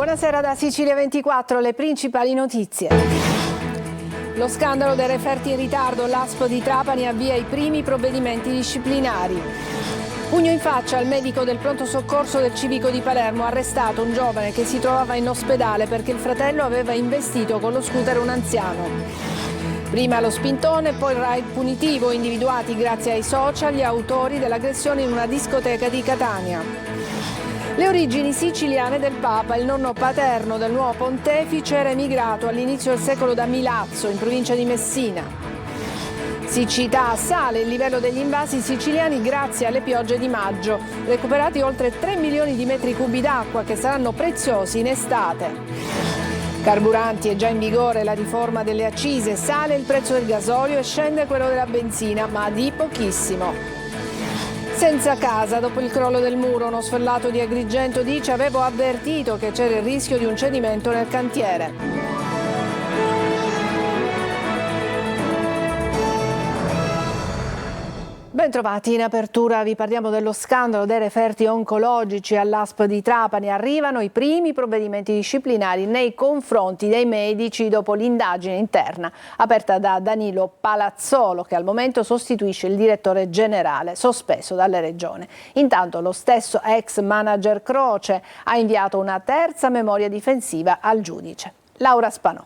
Buonasera da Sicilia 24, le principali notizie. Lo scandalo dei referti in ritardo, l'ASP di Trapani avvia i primi provvedimenti disciplinari. Pugno in faccia al medico del pronto soccorso del Civico di Palermo, arrestato un giovane che si trovava in ospedale perché il fratello aveva investito con lo scooter un anziano. Prima lo spintone, poi il raid punitivo, individuati grazie ai social gli autori dell'aggressione in una discoteca di Catania. Le origini siciliane del Papa, il nonno paterno del nuovo pontefice era emigrato all'inizio del secolo da Milazzo, in provincia di Messina. Siccità, sale il livello degli invasi siciliani grazie alle piogge di maggio, recuperati oltre 3 milioni di metri cubi d'acqua che saranno preziosi in estate. Carburanti, è già in vigore la riforma delle accise, sale il prezzo del gasolio e scende quello della benzina, ma di pochissimo. Senza casa, dopo il crollo del muro, uno sfollato di Agrigento dice: avevo avvertito che c'era il rischio di un cedimento nel cantiere. Bentrovati, in apertura vi parliamo dello scandalo dei referti oncologici all'ASP di Trapani. Arrivano i primi provvedimenti disciplinari nei confronti dei medici dopo l'indagine interna aperta da Danilo Palazzolo, che al momento sostituisce il direttore generale sospeso dalle regioni. Intanto lo stesso ex manager Croce ha inviato una terza memoria difensiva al giudice. Laura Spanò.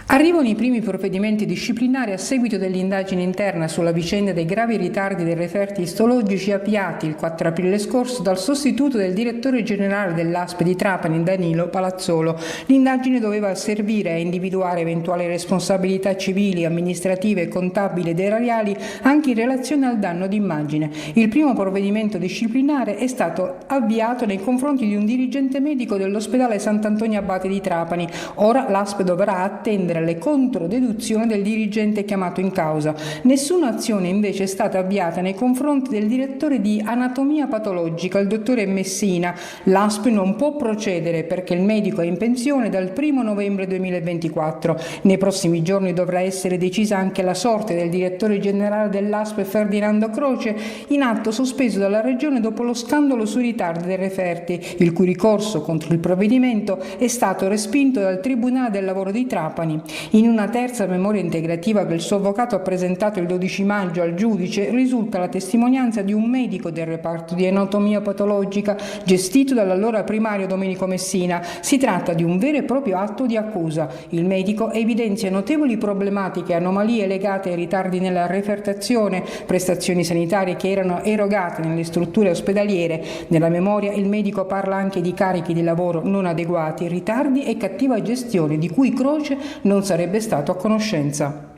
Arrivano i primi provvedimenti disciplinari a seguito dell'indagine interna sulla vicenda dei gravi ritardi dei referti istologici avviati il 4 aprile scorso dal sostituto del direttore generale dell'ASP di Trapani, Danilo Palazzolo. L'indagine doveva servire a individuare eventuali responsabilità civili, amministrative, contabili ed erariali anche in relazione al danno d'immagine. Il primo provvedimento disciplinare è stato avviato nei confronti di un dirigente medico dell'ospedale Sant'Antonio Abate di Trapani. Ora l'ASP dovrà attendere le controdeduzioni del dirigente chiamato in causa. Nessuna azione invece è stata avviata nei confronti del direttore di anatomia patologica, il dottore Messina. L'ASP non può procedere perché il medico è in pensione dal 1 novembre 2024. Nei prossimi giorni dovrà essere decisa anche la sorte del direttore generale dell'ASP Ferdinando Croce, in atto sospeso dalla regione dopo lo scandalo sui ritardi dei referti, il cui ricorso contro il provvedimento è stato respinto dal Tribunale del Lavoro di Trapani. In una terza memoria integrativa che il suo avvocato ha presentato il 12 maggio al giudice risulta la testimonianza di un medico del reparto di anatomia patologica gestito dall'allora primario Domenico Messina. Si tratta di un vero e proprio atto di accusa. Il medico evidenzia notevoli problematiche e anomalie legate ai ritardi nella refertazione, prestazioni sanitarie che erano erogate nelle strutture ospedaliere. Nella memoria il medico parla anche di carichi di lavoro non adeguati, ritardi e cattiva gestione di cui Croce non sarebbe stato a conoscenza.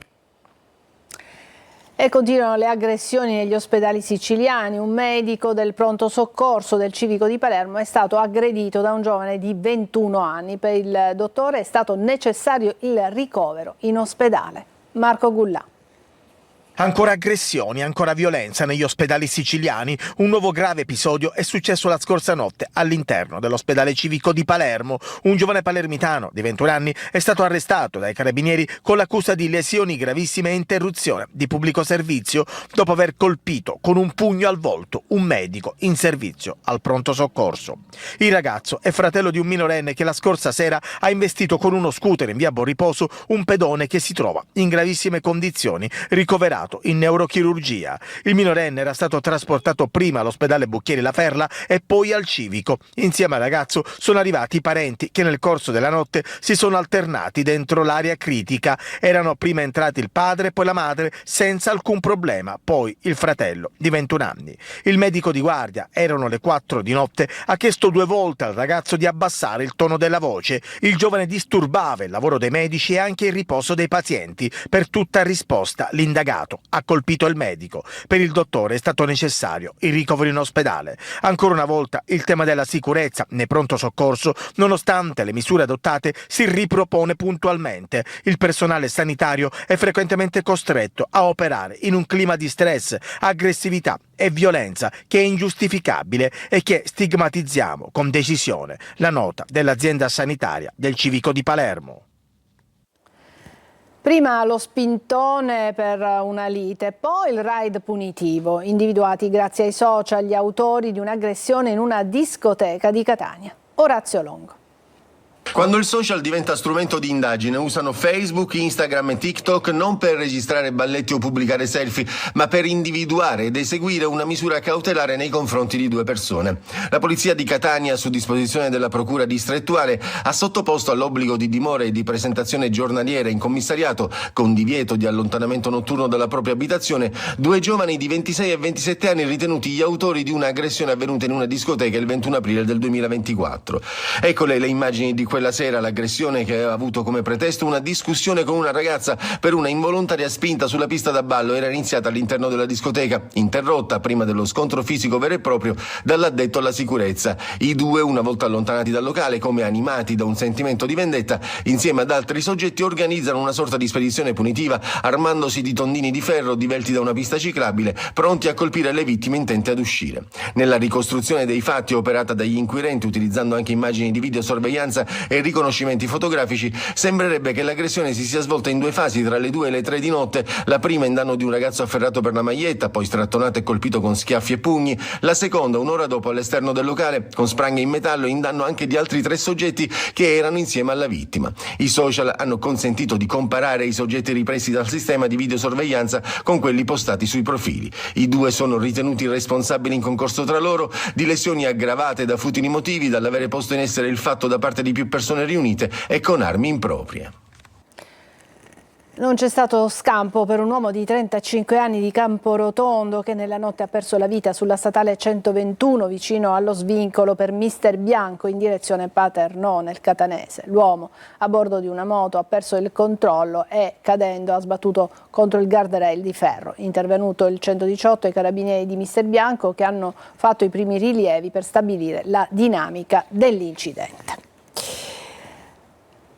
E continuano le aggressioni negli ospedali siciliani. Un medico del pronto soccorso del Civico di Palermo è stato aggredito da un giovane di 21 anni. Per il dottore è stato necessario il ricovero in ospedale. Marco Gullà. Ancora aggressioni, ancora violenza negli ospedali siciliani. Un nuovo grave episodio è successo la scorsa notte all'interno dell'ospedale civico di Palermo. Un giovane palermitano di 21 anni è stato arrestato dai carabinieri con l'accusa di lesioni gravissime e interruzione di pubblico servizio dopo aver colpito con un pugno al volto un medico in servizio al pronto soccorso. Il ragazzo è fratello di un minorenne che la scorsa sera ha investito con uno scooter in via Borriposo un pedone che si trova in gravissime condizioni, ricoverato in neurochirurgia. Il minorenne era stato trasportato prima all'ospedale Bucchieri La Ferla e poi al Civico. Insieme al ragazzo sono arrivati i parenti che nel corso della notte si sono alternati dentro l'area critica. Erano prima entrati il padre e poi la madre senza alcun problema, poi il fratello di 21 anni. Il medico di guardia, erano le 4 di notte, ha chiesto 2 volte al ragazzo di abbassare il tono della voce. Il giovane disturbava il lavoro dei medici e anche il riposo dei pazienti. Per tutta risposta l'indagato ha colpito il medico. Per il dottore è stato necessario il ricovero in ospedale. Ancora una volta il tema della sicurezza nei pronto soccorso, nonostante le misure adottate, si ripropone puntualmente. Il personale sanitario è frequentemente costretto a operare in un clima di stress, aggressività e violenza che è ingiustificabile e che stigmatizziamo con decisione. La nota dell'azienda sanitaria del Civico di Palermo. Prima lo spintone per una lite, poi il raid punitivo, individuati grazie ai social gli autori di un'aggressione in una discoteca di Catania. Orazio Longo. Quando il social diventa strumento di indagine, usano Facebook, Instagram e TikTok non per registrare balletti o pubblicare selfie, ma per individuare ed eseguire una misura cautelare nei confronti di 2 persone. La polizia di Catania, su disposizione della procura distrettuale, ha sottoposto all'obbligo di dimora e di presentazione giornaliera in commissariato, con divieto di allontanamento notturno dalla propria abitazione, 2 giovani di 26 e 27 anni ritenuti gli autori di un'aggressione avvenuta in una discoteca il 21 aprile del 2024. Eccole le immagini di quella sera, l'aggressione che aveva avuto come pretesto una discussione con una ragazza per una involontaria spinta sulla pista da ballo era iniziata all'interno della discoteca, interrotta prima dello scontro fisico vero e proprio dall'addetto alla sicurezza. I 2, una volta allontanati dal locale, come animati da un sentimento di vendetta, insieme ad altri soggetti organizzano una sorta di spedizione punitiva, armandosi di tondini di ferro divelti da una pista ciclabile, pronti a colpire le vittime intente ad uscire. Nella ricostruzione dei fatti operata dagli inquirenti, utilizzando anche immagini di videosorveglianza e riconoscimenti fotografici, sembrerebbe che l'aggressione si sia svolta in 2 fasi tra le 2 e le 3 di notte, la prima in danno di un ragazzo afferrato per la maglietta, poi strattonato e colpito con schiaffi e pugni, la seconda un'ora dopo all'esterno del locale con spranghe in metallo in danno anche di altri 3 soggetti che erano insieme alla vittima. I social hanno consentito di comparare i soggetti ripresi dal sistema di videosorveglianza con quelli postati sui profili. I 2 sono ritenuti responsabili in concorso tra loro di lesioni aggravate da futili motivi, dall'avere posto in essere il fatto da parte di più persone riunite e con armi improprie. Non c'è stato scampo per un uomo di 35 anni di Camporotondo che nella notte ha perso la vita sulla statale 121 vicino allo svincolo per Mister Bianco in direzione Paternò nel Catanese. L'uomo a bordo di una moto ha perso il controllo e cadendo ha sbattuto contro il guardrail di ferro. Intervenuto il 118 e i carabinieri di Mister Bianco che hanno fatto i primi rilievi per stabilire la dinamica dell'incidente.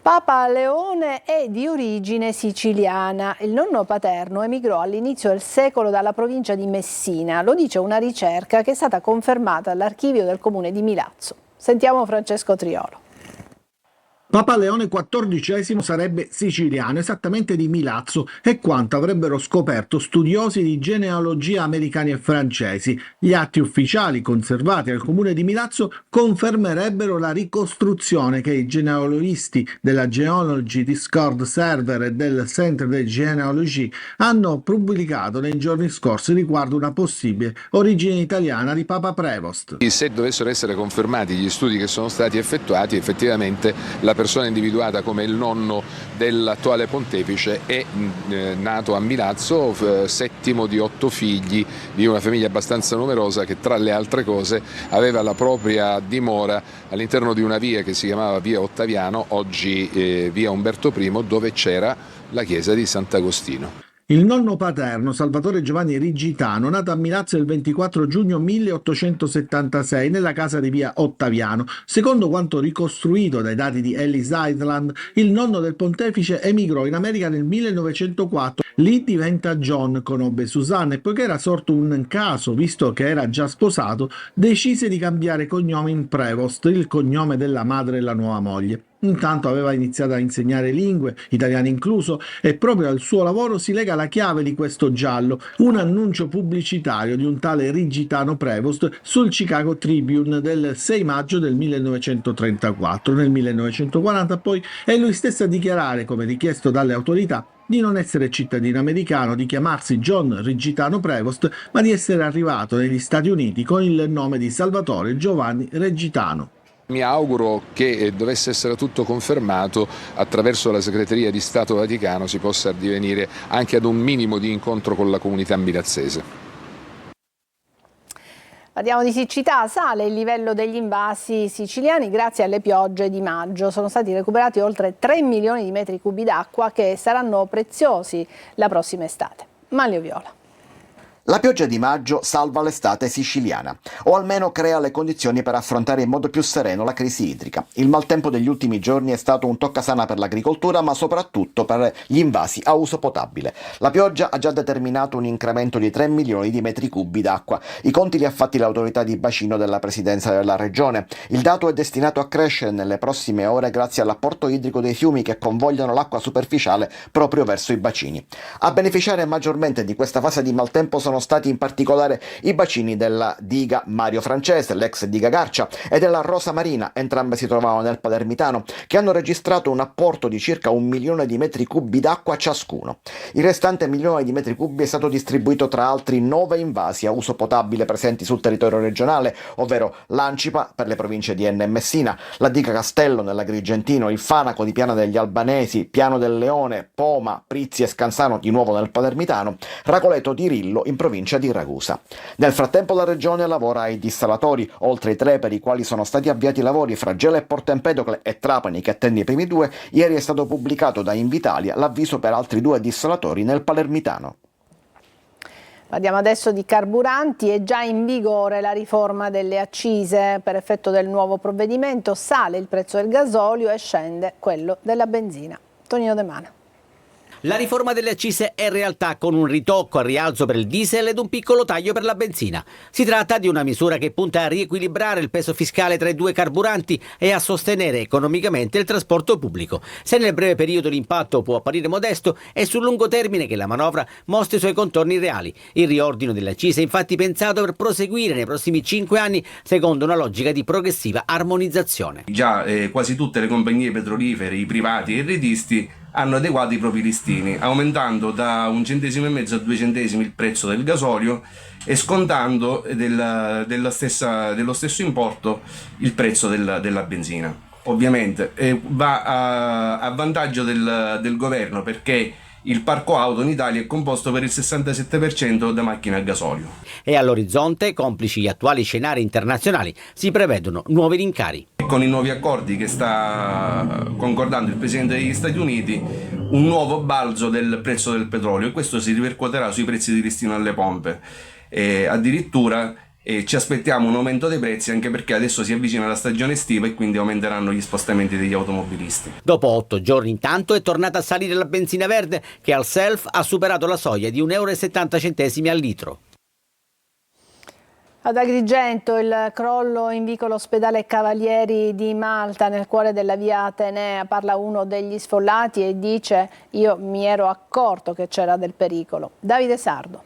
Papa Leone è di origine siciliana. Il nonno paterno emigrò all'inizio del secolo dalla provincia di Messina. Lo dice una ricerca che è stata confermata all'archivio del comune di Milazzo. Sentiamo Francesco Triolo. Papa Leone XIV sarebbe siciliano, esattamente di Milazzo, è quanto avrebbero scoperto studiosi di genealogia americani e francesi. Gli atti ufficiali conservati al comune di Milazzo confermerebbero la ricostruzione che i genealogisti della Genealogy Discord Server e del Centre de Genealogie hanno pubblicato nei giorni scorsi riguardo una possibile origine italiana di Papa Prevost. Se dovessero essere confermati gli studi che sono stati effettuati, effettivamente la persona individuata come il nonno dell'attuale pontefice è nato a Milazzo, 7° di 8 figli di una famiglia abbastanza numerosa che tra le altre cose aveva la propria dimora all'interno di una via che si chiamava via Ottaviano, oggi via Umberto I, dove c'era la chiesa di Sant'Agostino. Il nonno paterno, Salvatore Giovanni Rigitano, nato a Milazzo il 24 giugno 1876 nella casa di via Ottaviano. Secondo quanto ricostruito dai dati di Ellis Island, il nonno del pontefice emigrò in America nel 1904. Lì diventa John, conobbe Susanna e poiché era sorto un caso, visto che era già sposato, decise di cambiare cognome in Prevost, il cognome della madre e la nuova moglie. Intanto aveva iniziato a insegnare lingue, italiano incluso, e proprio al suo lavoro si lega la chiave di questo giallo, un annuncio pubblicitario di un tale Rigitano Prevost sul Chicago Tribune del 6 maggio del 1934. Nel 1940 poi è lui stesso a dichiarare, come richiesto dalle autorità, di non essere cittadino americano, di chiamarsi John Rigitano Prevost, ma di essere arrivato negli Stati Uniti con il nome di Salvatore Giovanni Rigitano. Mi auguro che dovesse essere tutto confermato attraverso la Segreteria di Stato Vaticano si possa addivenire anche ad un minimo di incontro con la comunità milazzese. Parliamo di siccità, sale il livello degli invasi siciliani grazie alle piogge di maggio. Sono stati recuperati oltre 3 milioni di metri cubi d'acqua che saranno preziosi la prossima estate. Manlio Viola. La pioggia di maggio salva l'estate siciliana, o almeno crea le condizioni per affrontare in modo più sereno la crisi idrica. Il maltempo degli ultimi giorni è stato un toccasana per l'agricoltura, ma soprattutto per gli invasi a uso potabile. La pioggia ha già determinato un incremento di 3 milioni di metri cubi d'acqua. I conti li ha fatti l'autorità di bacino della presidenza della regione. Il dato è destinato a crescere nelle prossime ore grazie all'apporto idrico dei fiumi che convogliano l'acqua superficiale proprio verso i bacini. A beneficiare maggiormente di questa fase di maltempo sono stati in particolare i bacini della diga Mario Francese, l'ex diga Garcia, e della Rosa Marina, entrambe si trovavano nel Palermitano, che hanno registrato un apporto di circa 1 milione di metri cubi d'acqua ciascuno. Il restante milione di metri cubi è stato distribuito tra altri 9 invasi a uso potabile presenti sul territorio regionale, ovvero l'Ancipa per le province di Enna e Messina, la diga Castello nell'Agrigentino, il Fanaco di Piana degli Albanesi, Piano del Leone, Poma, Prizzi e Scansano di nuovo nel Palermitano, Racoleto di Rillo in provincia di Ragusa. Nel frattempo la regione lavora ai dissalatori, oltre ai 3 per i quali sono stati avviati i lavori fra Gela e Porto Empedocle e Trapani, che attende i primi 2, ieri è stato pubblicato da Invitalia l'avviso per altri 2 dissalatori nel Palermitano. Parliamo adesso di carburanti. È già in vigore la riforma delle accise. Per effetto del nuovo provvedimento sale il prezzo del gasolio e scende quello della benzina. Tonino De Mana. La riforma delle accise è in realtà con un ritocco al rialzo per il diesel ed un piccolo taglio per la benzina. Si tratta di una misura che punta a riequilibrare il peso fiscale tra i 2 carburanti e a sostenere economicamente il trasporto pubblico. Se nel breve periodo l'impatto può apparire modesto, è sul lungo termine che la manovra mostra i suoi contorni reali. Il riordino delle accise è infatti pensato per proseguire nei prossimi 5 anni secondo una logica di progressiva armonizzazione. Già quasi tutte le compagnie petrolifere, i privati e i retisti hanno adeguato i propri listini, aumentando da 1,5 centesimo a 2 centesimi il prezzo del gasolio e scontando dello stesso importo il prezzo della benzina. Ovviamente va a vantaggio del governo, perché il parco auto in Italia è composto per il 67% da macchine a gasolio. E all'orizzonte, complici gli attuali scenari internazionali, si prevedono nuovi rincari. Con i nuovi accordi che sta concordando il Presidente degli Stati Uniti, un nuovo balzo del prezzo del petrolio, e questo si ripercuoterà sui prezzi di listino alle pompe. Addirittura ci aspettiamo un aumento dei prezzi, anche perché adesso si avvicina la stagione estiva e quindi aumenteranno gli spostamenti degli automobilisti. Dopo 8 giorni intanto è tornata a salire la benzina verde, che al self ha superato la soglia di 1,70 € al litro. Ad Agrigento il crollo in vicolo Ospedale Cavalieri di Malta, nel cuore della via Atenea. Parla uno degli sfollati e dice: io mi ero accorto che c'era del pericolo. Davide Sardo.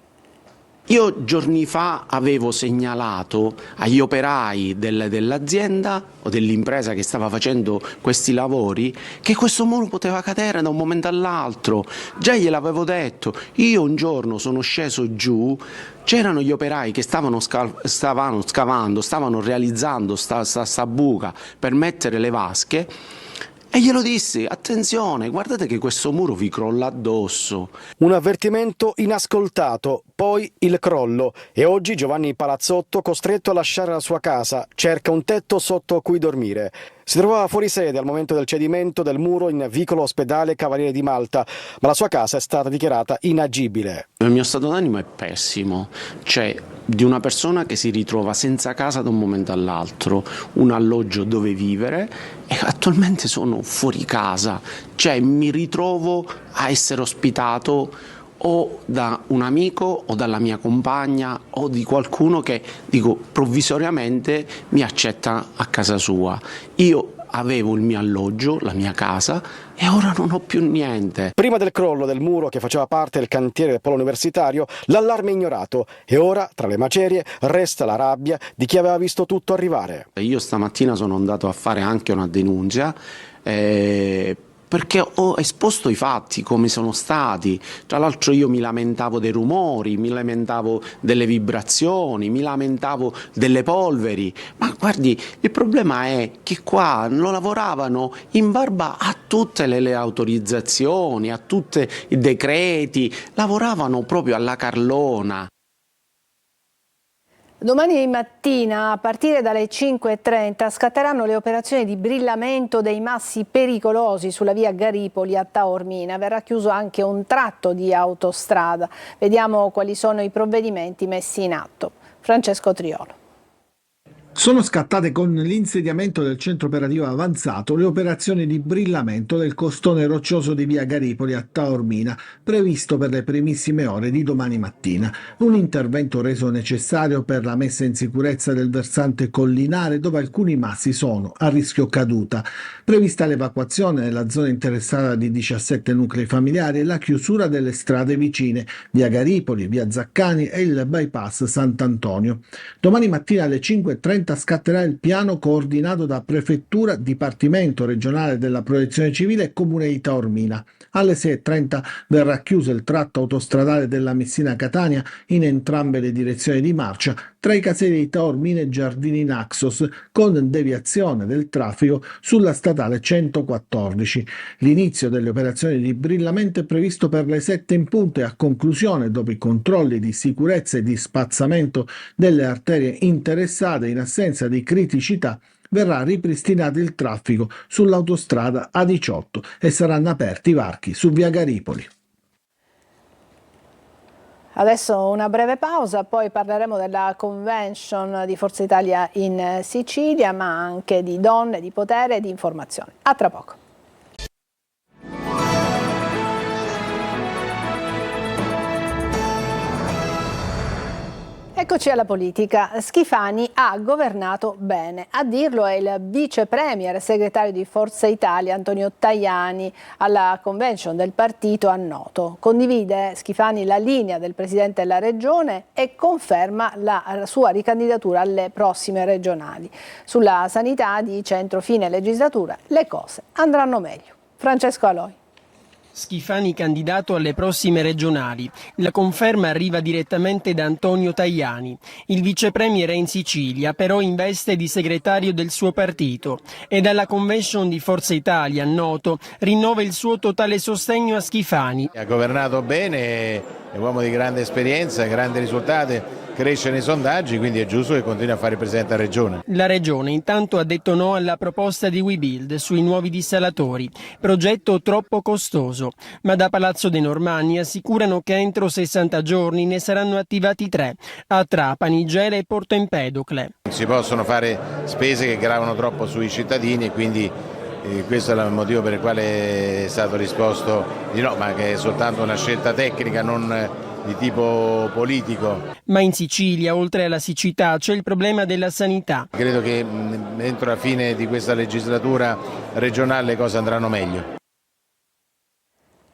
Io giorni fa avevo segnalato agli operai dell'azienda o dell'impresa che stava facendo questi lavori che questo muro poteva cadere da un momento all'altro. Già gliel'avevo detto. Io un giorno sono sceso giù, c'erano gli operai che stavano scavando, stavano realizzando sta buca per mettere le vasche. E glielo dissi: attenzione, guardate che questo muro vi crolla addosso. Un avvertimento inascoltato, poi il crollo, e oggi Giovanni Palazzotto, costretto a lasciare la sua casa, cerca un tetto sotto cui dormire. Si trovava fuori sede al momento del cedimento del muro in vicolo Ospedale Cavaliere di Malta, ma la sua casa è stata dichiarata inagibile. Il mio stato d'animo è pessimo, cioè di una persona che si ritrova senza casa da un momento all'altro, un alloggio dove vivere, e attualmente sono fuori casa, cioè mi ritrovo a essere ospitato o da un amico o dalla mia compagna o di qualcuno che, dico, provvisoriamente mi accetta a casa sua. Io avevo il mio alloggio, la mia casa, e ora non ho più niente. Prima del crollo del muro che faceva parte del cantiere del polo universitario, l'allarme è ignorato e ora, tra le macerie, resta la rabbia di chi aveva visto tutto arrivare. Io stamattina sono andato a fare anche una denuncia perché ho esposto i fatti come sono stati. Tra l'altro io mi lamentavo dei rumori, mi lamentavo delle vibrazioni, mi lamentavo delle polveri, ma guardi, il problema è che qua lo lavoravano in barba a tutte le autorizzazioni, a tutti i decreti, lavoravano proprio alla carlona. Domani mattina, a partire dalle 5:30, scatteranno le operazioni di brillamento dei massi pericolosi sulla via Garipoli a Taormina. Verrà chiuso anche un tratto di autostrada. Vediamo quali sono i provvedimenti messi in atto. Francesco Triolo. Sono scattate con l'insediamento del centro operativo avanzato le operazioni di brillamento del costone roccioso di via Garipoli a Taormina, previsto per le primissime ore di domani mattina. Un intervento reso necessario per la messa in sicurezza del versante collinare, dove alcuni massi sono a rischio caduta. Prevista l'evacuazione nella zona interessata di 17 nuclei familiari e la chiusura delle strade vicine, via Garipoli, via Zaccani e il bypass Sant'Antonio. Domani mattina alle 5:30 scatterà il piano coordinato da Prefettura, Dipartimento regionale della Protezione Civile e Comune di Taormina. Alle 6:30 verrà chiuso il tratto autostradale della Messina-Catania in entrambe le direzioni di marcia tra i caselli di Taormina e Giardini Naxos, con deviazione del traffico sulla statale 114. L'inizio delle operazioni di brillamento è previsto per le 7 in punto e a conclusione, dopo i controlli di sicurezza e di spazzamento delle arterie interessate in assenza di criticità, verrà ripristinato il traffico sull'autostrada A18 e saranno aperti i varchi su via Garipoli. Adesso una breve pausa, poi parleremo della convention di Forza Italia in Sicilia, ma anche di donne, di potere e di informazione. A tra poco. Eccoci alla politica. Schifani ha governato bene. A dirlo è il vice premier e segretario di Forza Italia Antonio Tajani alla convention del partito a Noto. Condivide Schifani la linea del presidente della regione e conferma la sua ricandidatura alle prossime regionali. Sulla sanità dice entro fine legislatura le cose andranno meglio. Francesco Aloi. Schifani candidato alle prossime regionali. La conferma arriva direttamente da Antonio Tajani. Il vicepremier è in Sicilia, però in veste di segretario del suo partito. E dalla convention di Forza Italia, Noto, rinnova il suo totale sostegno a Schifani. Ha governato bene, è uomo di grande esperienza, grandi risultati. Cresce nei sondaggi, quindi è giusto che continui a fare il presidente della regione. La regione intanto ha detto no alla proposta di WeBuild sui nuovi dissalatori, progetto troppo costoso, ma da Palazzo dei Normanni assicurano che entro 60 giorni ne saranno attivati 3, a Trapani, Gela e Porto Empedocle. Non si possono fare spese che gravano troppo sui cittadini e quindi questo è il motivo per il quale è stato risposto di no, ma che è soltanto una scelta tecnica, non di tipo politico. Ma in Sicilia, oltre alla siccità, c'è il problema della sanità. Credo che entro la fine di questa legislatura regionale le cose andranno meglio.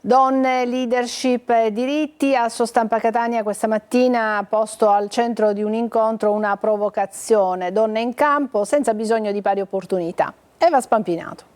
Donne, leadership e diritti. A Sostampa Catania questa mattina ha posto al centro di un incontro una provocazione. Donne in campo senza bisogno di pari opportunità. Eva Spampinato.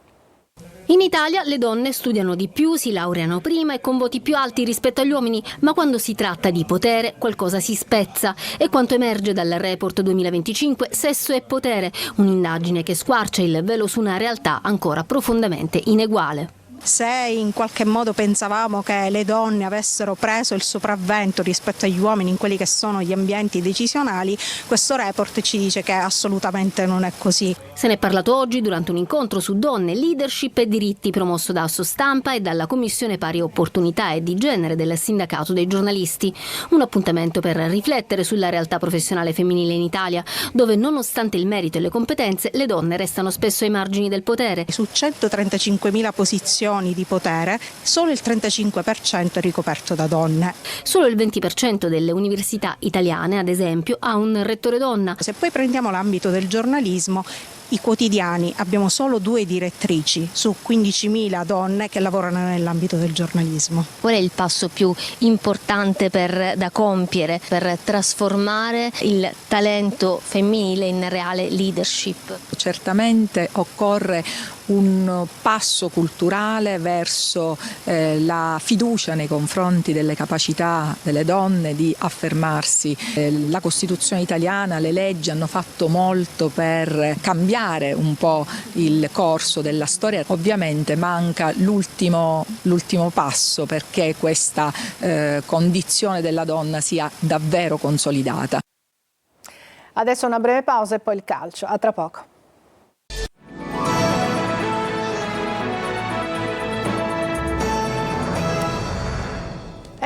In Italia le donne studiano di più, si laureano prima e con voti più alti rispetto agli uomini, ma quando si tratta di potere qualcosa si spezza. È quanto emerge dal report 2025 Sesso e Potere, un'indagine che squarcia il velo su una realtà ancora profondamente ineguale. Se in qualche modo pensavamo che le donne avessero preso il sopravvento rispetto agli uomini in quelli che sono gli ambienti decisionali, questo report ci dice che assolutamente non è così. Se ne è parlato oggi durante un incontro su donne, leadership e diritti promosso da Sostampa e dalla Commissione Pari Opportunità e di Genere del Sindacato dei Giornalisti. Un appuntamento per riflettere sulla realtà professionale femminile in Italia, dove nonostante il merito e le competenze, le donne restano spesso ai margini del potere. Su 135.000 posizioni di potere, solo il 35% è ricoperto da donne. Solo il 20% delle università italiane, ad esempio, ha un rettore donna. Se poi prendiamo l'ambito del giornalismo, i quotidiani abbiamo solo 2 direttrici su 15.000 donne che lavorano nell'ambito del giornalismo. Qual è il passo più importante da compiere per trasformare il talento femminile in reale leadership? Certamente occorre un passo culturale verso la fiducia nei confronti delle capacità delle donne di affermarsi. La Costituzione italiana, le leggi hanno fatto molto per cambiare un po' il corso della storia. Ovviamente manca l'ultimo passo perché questa condizione della donna sia davvero consolidata. Adesso una breve pausa e poi il calcio. A tra poco.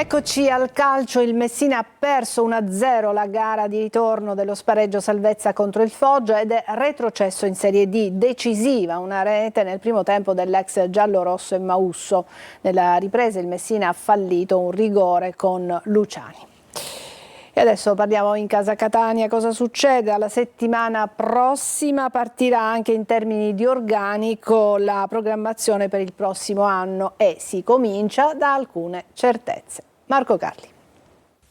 Eccoci al calcio, il Messina ha perso 1-0 la gara di ritorno dello spareggio salvezza contro il Foggia ed è retrocesso in Serie D, decisiva una rete nel primo tempo dell'ex giallorosso e Mausso. Nella ripresa il Messina ha fallito un rigore con Luciani. E adesso parliamo in casa Catania, cosa succede? Alla settimana prossima partirà anche in termini di organico la programmazione per il prossimo anno e si comincia da alcune certezze. Marco Carli.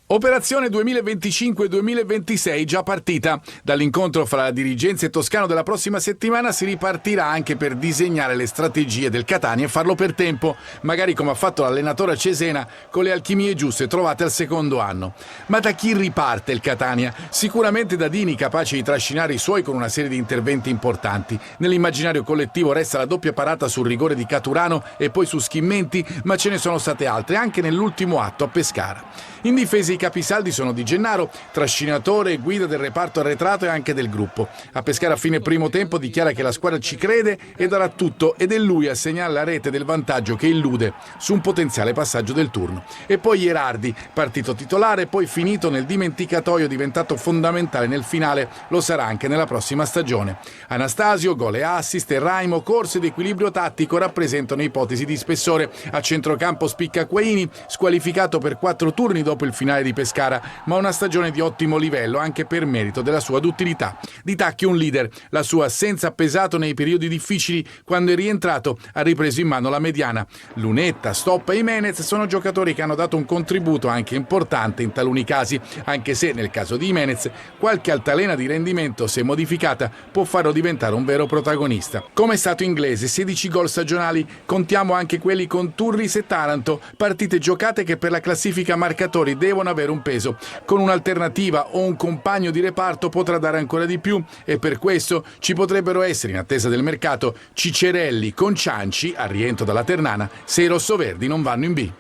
Operazione 2025-2026 già partita. Dall'incontro fra la dirigenza e Toscano della prossima settimana si ripartirà anche per disegnare le strategie del Catania e farlo per tempo, magari come ha fatto l'allenatore Cesena con le alchimie giuste trovate al secondo anno. Ma da chi riparte il Catania? Sicuramente da Dini, capace di trascinare i suoi con una serie di interventi importanti. Nell'immaginario collettivo resta la doppia parata sul rigore di Caturano e poi su Schimmenti, ma ce ne sono state altre anche nell'ultimo atto a Pescara. In difesa i capisaldi sono Di Gennaro, trascinatore e guida del reparto arretrato e anche del gruppo. A Pescara a fine primo tempo dichiara che la squadra ci crede e darà tutto ed è lui a segnare la rete del vantaggio che illude su un potenziale passaggio del turno. E poi Ierardi, partito titolare, poi finito nel dimenticatoio, diventato fondamentale nel finale, lo sarà anche nella prossima stagione. Anastasio, gol e assist, e Raimo, corse ed equilibrio tattico rappresentano ipotesi di spessore. A centrocampo spicca Quaini, squalificato per 4 turni dopo il finale di Pescara, ma una stagione di ottimo livello anche per merito della sua duttilità. Di Tacchi un leader, la sua assenza ha pesato nei periodi difficili, quando è rientrato ha ripreso in mano la mediana. Lunetta, Stoppa e Jimenez sono giocatori che hanno dato un contributo anche importante in taluni casi, anche se nel caso di Jimenez qualche altalena di rendimento, se modificata, può farlo diventare un vero protagonista. Come è stato inglese, 16 gol stagionali, contiamo anche quelli con Turris e Taranto, partite giocate che per la classifica marcatori devono avere un peso. Con un'alternativa o un compagno di reparto potrà dare ancora di più e per questo ci potrebbero essere, in attesa del mercato, Cicerelli con Cianci al rientro dalla Ternana se i rossoverdi non vanno in B.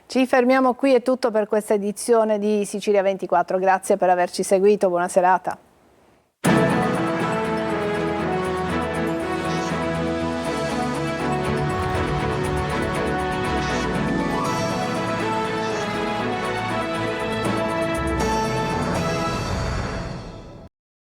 Ci fermiamo qui, è tutto per questa edizione di Sicilia 24. Grazie per averci seguito, buona serata.